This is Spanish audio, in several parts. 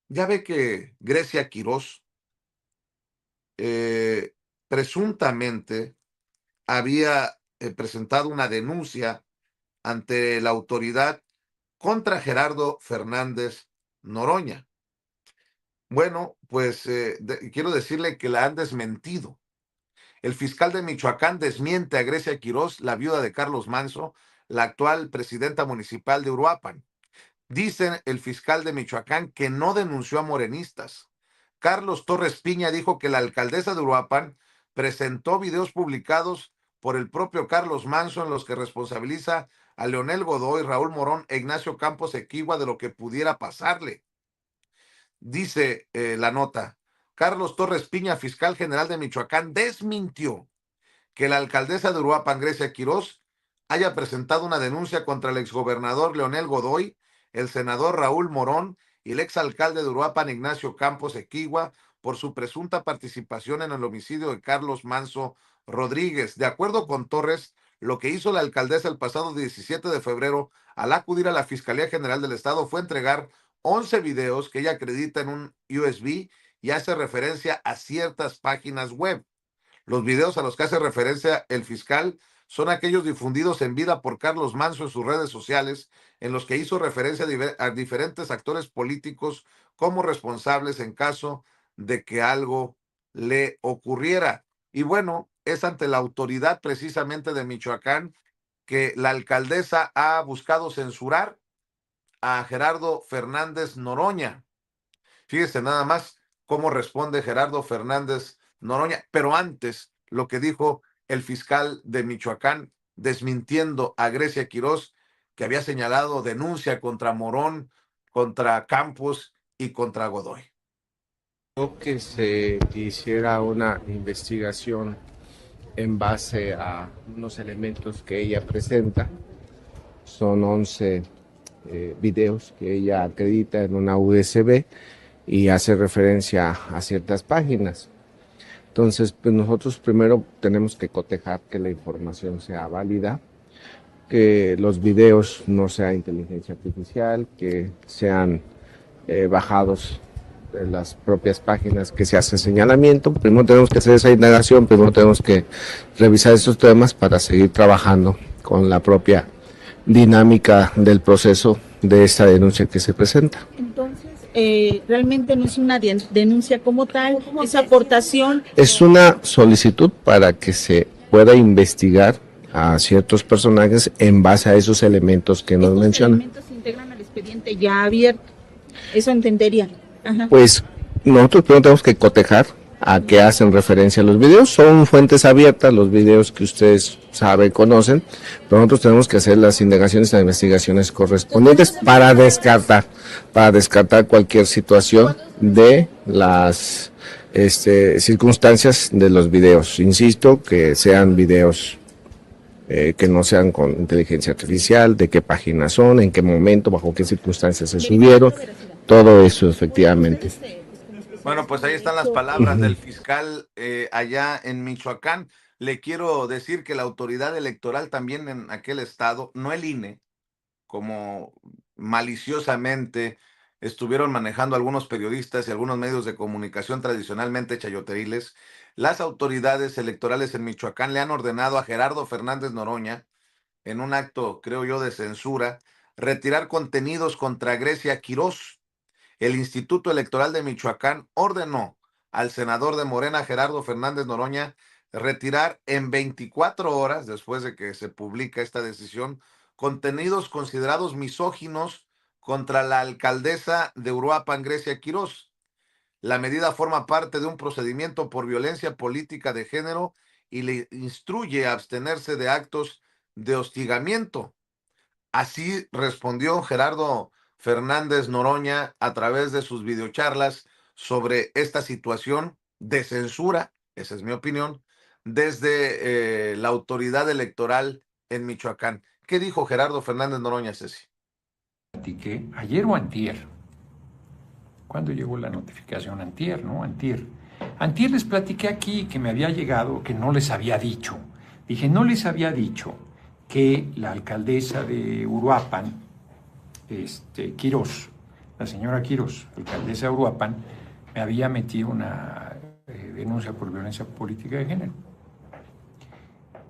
Ya ve que Grecia Quirós eh, presuntamente había presentado una denuncia ante la autoridad contra Gerardo Fernández Noroña. Bueno, pues quiero decirle que la han desmentido. El fiscal de Michoacán desmiente a Grecia Quirós, la viuda de Carlos Manso, la actual presidenta municipal de Uruapan. Dice el fiscal de Michoacán que no denunció a morenistas. Carlos Torres Piña dijo que la alcaldesa de Uruapan presentó videos publicados por el propio Carlos Manso en los que responsabiliza a Leonel Godoy, Raúl Morón e Ignacio Campos Equigua de lo que pudiera pasarle. Dice la nota, Carlos Torres Piña, fiscal general de Michoacán, desmintió que la alcaldesa de Uruapan, Grecia Quirós, haya presentado una denuncia contra el exgobernador Leonel Godoy, el senador Raúl Morón y el exalcalde de Uruapan, Ignacio Campos Equigua, por su presunta participación en el homicidio de Carlos Manso Rodríguez. De acuerdo con Torres, lo que hizo la alcaldesa el pasado 17 de febrero al acudir a la Fiscalía General del Estado fue entregar 11 videos que ella acredita en un USB y hace referencia a ciertas páginas web. Los videos a los que hace referencia el fiscal son aquellos difundidos en vida por Carlos Manso en sus redes sociales, en los que hizo referencia a diferentes actores políticos como responsables en caso de que algo le ocurriera. Y bueno, es ante la autoridad precisamente de Michoacán que la alcaldesa ha buscado censurar a Gerardo Fernández Noroña. Fíjese nada más cómo responde Gerardo Fernández Noroña, pero antes lo que dijo el fiscal de Michoacán, desmintiendo a Grecia Quirós, que había señalado denuncia contra Morón, contra Campos y contra Godoy. Que se hiciera una investigación en base a unos elementos que ella presenta. Son 11 videos que ella acredita en una USB y hace referencia a ciertas páginas. Entonces, pues nosotros primero tenemos que cotejar que la información sea válida, que los videos no sea inteligencia artificial, que sean bajados de las propias páginas que se hace señalamiento. Primero tenemos que hacer esa indagación, primero tenemos que revisar esos temas para seguir trabajando con la propia dinámica del proceso de esta denuncia que se presenta. Entonces, realmente no es una denuncia como tal, es aportación. Es una solicitud para que se pueda investigar a ciertos personajes en base a esos elementos que nos mencionan. Estos elementos se integran al expediente ya abierto, eso entendería. Ajá. Pues nosotros primero tenemos que cotejar a qué hacen referencia los videos. Son fuentes abiertas, los videos que ustedes saben, conocen, pero nosotros tenemos que hacer las indagaciones y las investigaciones correspondientes para descartar cualquier situación de las circunstancias de los videos. Insisto, que sean videos que no sean con inteligencia artificial, de qué páginas son, en qué momento, bajo qué circunstancias se subieron, todo eso efectivamente. Bueno, pues ahí están las palabras del fiscal allá en Michoacán. Le quiero decir que la autoridad electoral también en aquel estado, no el INE, como maliciosamente estuvieron manejando algunos periodistas y algunos medios de comunicación tradicionalmente chayoteriles, las autoridades electorales en Michoacán le han ordenado a Gerardo Fernández Noroña, en un acto, creo yo, de censura, retirar contenidos contra Grecia Quirós. El Instituto Electoral de Michoacán ordenó al senador de Morena, Gerardo Fernández Noroña, retirar en 24 horas, después de que se publica esta decisión, contenidos considerados misóginos contra la alcaldesa de Uruapan, Grecia Quirós. La medida forma parte de un procedimiento por violencia política de género y le instruye a abstenerse de actos de hostigamiento. Así respondió Gerardo Fernández Noroña a través de sus videocharlas sobre esta situación de censura, esa es mi opinión, desde la autoridad electoral en Michoacán. ¿Qué dijo Gerardo Fernández Noroña, Ceci? Platiqué ayer o antier. ¿Cuándo llegó la notificación? Antier, ¿no? Antier. Antier les platiqué aquí que me había llegado, que no les había dicho. Dije, no les había dicho que la alcaldesa de Uruapan, Quirós, la señora Quirós, alcaldesa de Uruapan, me había metido una denuncia por violencia política de género.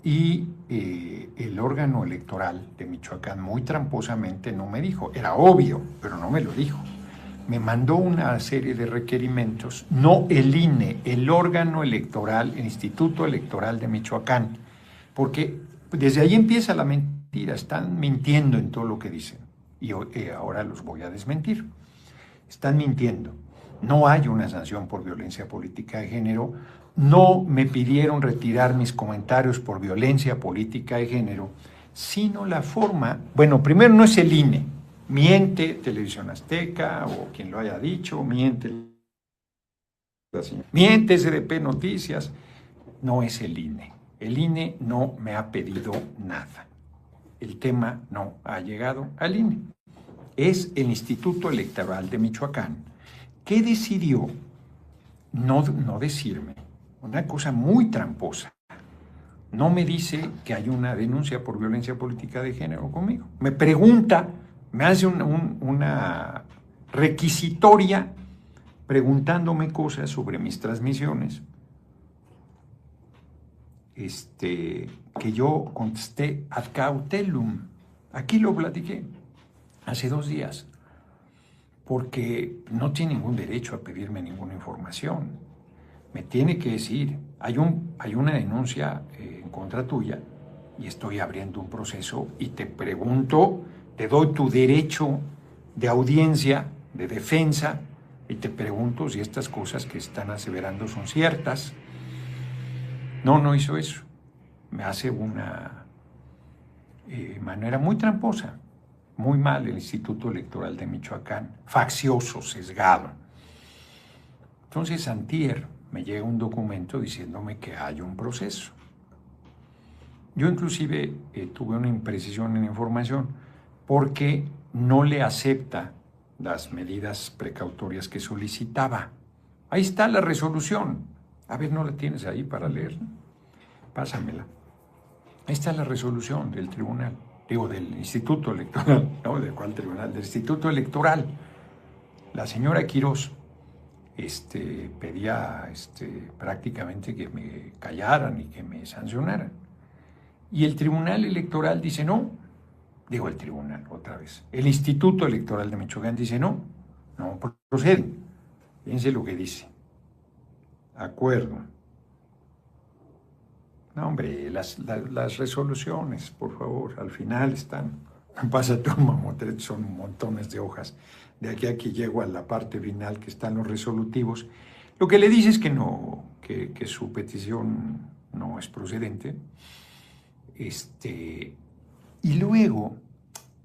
Y el órgano electoral de Michoacán muy tramposamente no me dijo, era obvio, pero no me lo dijo. Me mandó una serie de requerimientos, no el INE, el órgano electoral, el Instituto Electoral de Michoacán, porque desde ahí empieza la mentira, están mintiendo en todo lo que dicen, y ahora los voy a desmentir. Están mintiendo, no hay una sanción por violencia política de género, no me pidieron retirar mis comentarios por violencia política de género, sino la forma, bueno, primero no es el INE, miente Televisión Azteca o quien lo haya dicho, miente SDP Noticias, no es el INE. El INE no me ha pedido nada. El tema no ha llegado al INE. Es el Instituto Electoral de Michoacán que decidió no decirme una cosa muy tramposa. No me dice que hay una denuncia por violencia política de género conmigo. Me pregunta, me hace una requisitoria preguntándome cosas sobre mis transmisiones, que yo contesté ad cautelum. Aquí lo platiqué hace 2 días, porque no tiene ningún derecho a pedirme ninguna información. Me tiene que decir, hay una denuncia en contra tuya y estoy abriendo un proceso y te pregunto, te doy tu derecho de audiencia, de defensa, y te pregunto si estas cosas que están aseverando son ciertas. No hizo eso. Me hace una manera muy tramposa, muy mal el Instituto Electoral de Michoacán, faccioso, sesgado. Entonces, antier me llega un documento diciéndome que hay un proceso. Yo inclusive tuve una imprecisión en la información porque no le acepta las medidas precautorias que solicitaba. Ahí está la resolución. A ver, ¿no la tienes ahí para leerla? Pásamela. Ahí está la resolución del tribunal, del Instituto Electoral. ¿No? ¿De cuál tribunal? Del Instituto Electoral. La señora Quirós pedía prácticamente que me callaran y que me sancionaran. Y el Tribunal Electoral dice no. Digo el tribunal otra vez. El Instituto Electoral de Michoacán dice no procede. Fíjense lo que dice. Acuerdo. No, hombre, las resoluciones, por favor, al final están. Pasa todo un mamotret, son montones de hojas. De aquí a aquí llego a la parte final que están los resolutivos. Lo que le dice es que no, que su petición no es procedente. Y luego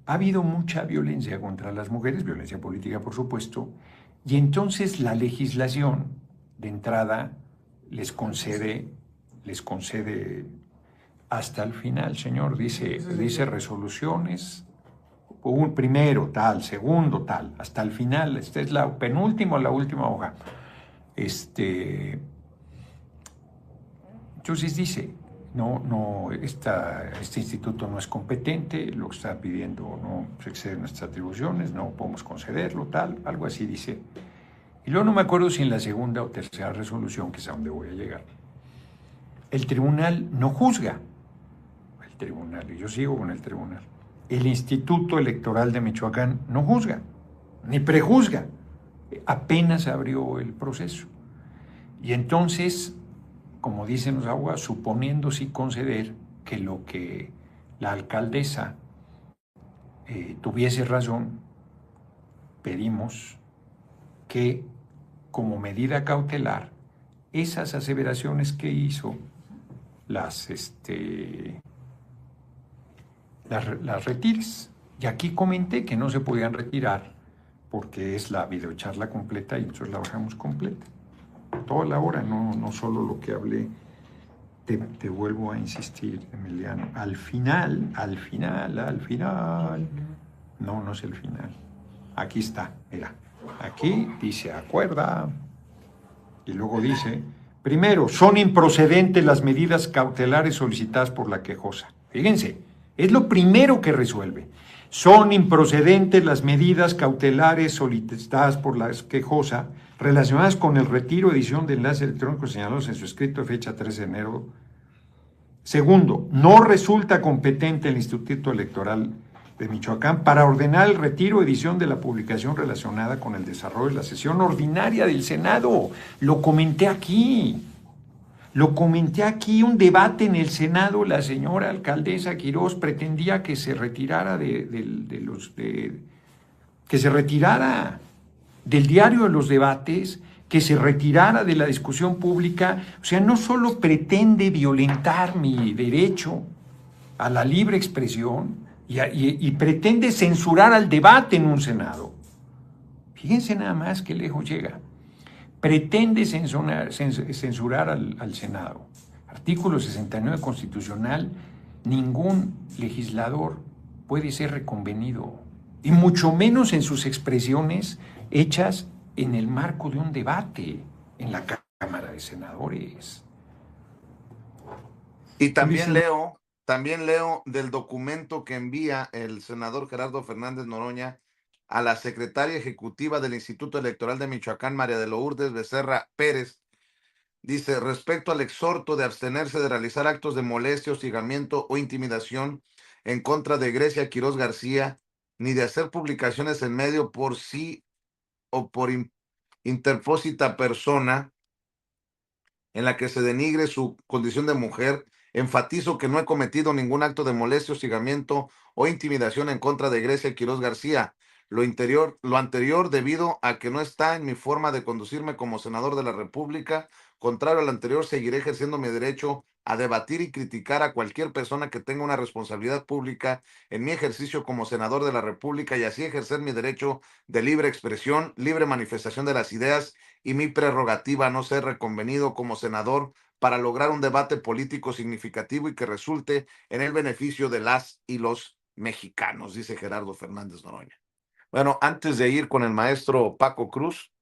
ha habido mucha violencia contra las mujeres, violencia política por supuesto, y entonces la legislación de entrada les concede hasta el final, señor, dice resoluciones, un primero tal, segundo tal, hasta el final, esta es la penúltima o la última hoja. Entonces dice, este instituto no es competente, lo que está pidiendo no se excede nuestras atribuciones, no podemos concederlo, tal, algo así dice. Y luego no me acuerdo si en la segunda o tercera resolución, que es a donde voy a llegar, el tribunal no juzga. El tribunal, y yo sigo con el tribunal. El Instituto Electoral de Michoacán no juzga, ni prejuzga. Apenas abrió el proceso. Y entonces, como dicen los aguas, suponiendo sí conceder que lo que la alcaldesa tuviese razón, pedimos que como medida cautelar, esas aseveraciones que hizo las retires. Y aquí comenté que no se podían retirar porque es la videocharla completa y nosotros la bajamos completa. Toda la hora, no solo lo que hablé. Te vuelvo a insistir, Emiliano. Al final. No es el final. Aquí está, mira. Aquí dice, acuerda. Y luego dice, primero, son improcedentes las medidas cautelares solicitadas por la quejosa. Fíjense, es lo primero que resuelve. Son improcedentes las medidas cautelares solicitadas por la quejosa relacionadas con el retiro o edición de enlaces electrónicos señalados en su escrito de fecha 13 de enero. Segundo, no resulta competente el Instituto Electoral de Michoacán para ordenar el retiro o edición de la publicación relacionada con el desarrollo de la sesión ordinaria del Senado. Lo comenté aquí. Un debate en el Senado, la señora alcaldesa Quirós pretendía que se retirara que se retirara del diario de los debates, que se retirara de la discusión pública. O sea, no solo pretende violentar mi derecho a la libre expresión y pretende censurar al debate en un Senado. Fíjense nada más qué lejos llega. Pretende censurar al Senado. Artículo 69 constitucional, ningún legislador puede ser reconvenido, y mucho menos en sus expresiones hechas en el marco de un debate en la Cámara de Senadores. Y también leo del documento que envía el senador Gerardo Fernández Noroña a la secretaria ejecutiva del Instituto Electoral de Michoacán, María de Lourdes Becerra Pérez. Dice, respecto al exhorto de abstenerse de realizar actos de molestia, hostigamiento o intimidación en contra de Grecia Quirós García, ni de hacer publicaciones en medio por sí o por interpósita persona en la que se denigre su condición de mujer, enfatizo que no he cometido ningún acto de molestia, hostigamiento o intimidación en contra de Grecia Quirós García. Lo anterior debido a que no está en mi forma de conducirme como senador de la República. Contrario al anterior, seguiré ejerciendo mi derecho a debatir y criticar a cualquier persona que tenga una responsabilidad pública en mi ejercicio como senador de la República y así ejercer mi derecho de libre expresión, libre manifestación de las ideas y mi prerrogativa a no ser reconvenido como senador para lograr un debate político significativo y que resulte en el beneficio de las y los mexicanos, dice Gerardo Fernández Noroña. Bueno, antes de ir con el maestro Paco Cruz,